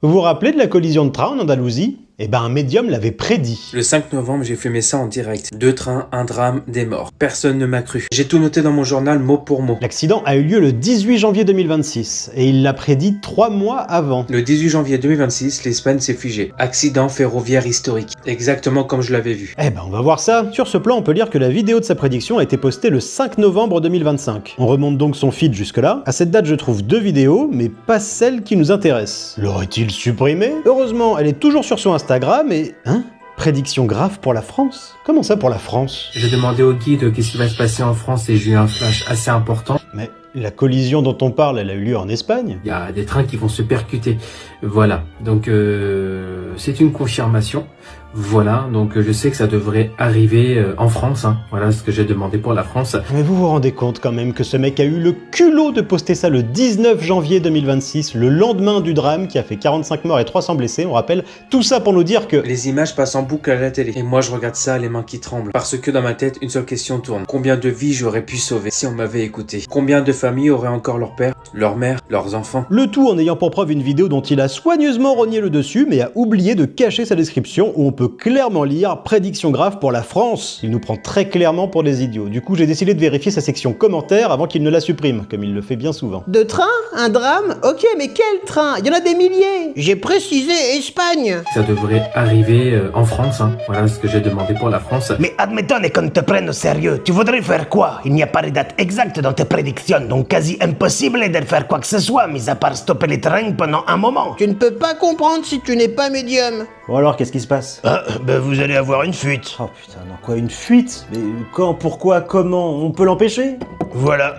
Vous vous rappelez de la collision de train en Andalousie? Eh ben un médium l'avait prédit. Le 5 novembre, j'ai filmé ça en direct. 2 trains, un drame, des morts. Personne ne m'a cru. J'ai tout noté dans mon journal mot pour mot. L'accident a eu lieu le 18 janvier 2026 et il l'a prédit 3 mois avant. Le 18 janvier 2026, l'Espagne s'est figée. Accident ferroviaire historique. Exactement comme je l'avais vu. Eh ben on va voir ça. Sur ce plan, on peut lire que la vidéo de sa prédiction a été postée le 5 novembre 2025. On remonte donc son feed jusque là. À cette date, je trouve 2 vidéos, mais pas celle qui nous intéresse. L'aurait-il supprimée? Heureusement, elle est toujours sur son Instagram et... Hein? Prédiction grave pour la France? Comment ça pour la France? J'ai demandé au guide qu'est-ce qui va se passer en France et j'ai eu un flash assez important. Mais la collision dont on parle, elle a eu lieu en Espagne? Il y a des trains qui vont se percuter. Voilà, donc c'est une confirmation. Voilà, donc je sais que ça devrait arriver en France. Hein. Voilà ce que j'ai demandé pour la France. Mais vous vous rendez compte quand même que ce mec a eu le culot de poster ça le 19 janvier 2026, le lendemain du drame qui a fait 45 morts et 300 blessés, on rappelle. Tout ça pour nous dire que... Les images passent en boucle à la télé. Et moi, je regarde ça, les mains qui tremblent. Parce que dans ma tête, une seule question tourne. Combien de vies j'aurais pu sauver si on m'avait écouté? Combien de familles auraient encore leur père, leur mère, leurs enfants? Le tout en ayant pour preuve une vidéo dont il a soigneusement rogné le dessus, mais a oublié de cacher sa description où on peut clairement lire « Prédiction grave pour la France ». Il nous prend très clairement pour des idiots. Du coup, j'ai décidé de vérifier sa section commentaires avant qu'il ne la supprime, comme il le fait bien souvent. De train? Un drame? Ok, mais quel train? Il y en a des milliers. J'ai précisé Espagne. Ça devrait arriver en France. Hein. Voilà ce que j'ai demandé pour la France. Mais admettons qu'on te prenne au sérieux, tu voudrais faire quoi? Il n'y a pas de date exacte dans tes prédictions, donc quasi impossible de faire quoi que ce soit, mis à part stopper les trains pendant un moment. Tu ne peux pas comprendre si tu n'es pas médium. Bon alors, qu'est-ce qui se passe? Ben vous allez avoir une fuite. Oh putain, non quoi, une fuite? Mais quand, pourquoi, comment? On peut l'empêcher? Voilà.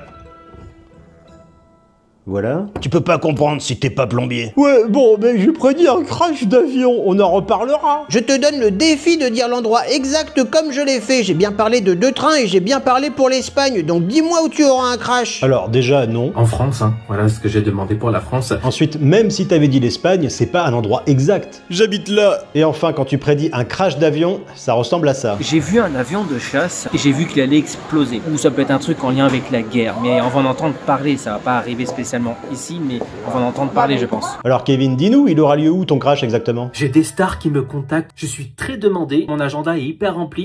Voilà. Tu peux pas comprendre si t'es pas plombier. Ouais, bon, mais j'ai prédit un crash d'avion, on en reparlera. Je te donne le défi de dire l'endroit exact comme je l'ai fait. J'ai bien parlé de 2 trains et j'ai bien parlé pour l'Espagne. Donc dis-moi où tu auras un crash. Alors déjà, non. En France, hein. Voilà ce que j'ai demandé pour la France. Ensuite, même si t'avais dit l'Espagne, c'est pas un endroit exact. J'habite là. Et enfin, quand tu prédis un crash d'avion, ça ressemble à ça. J'ai vu un avion de chasse et j'ai vu qu'il allait exploser. Ou ça peut être un truc en lien avec la guerre. Mais on va en entendre parler, ça va pas arriver spécialement ici, mais on va en entendre parler, je pense. Alors Kevin, dis-nous, il aura lieu où ton crash exactement? J'ai des stars qui me contactent. Je suis très demandé. Mon agenda est hyper rempli.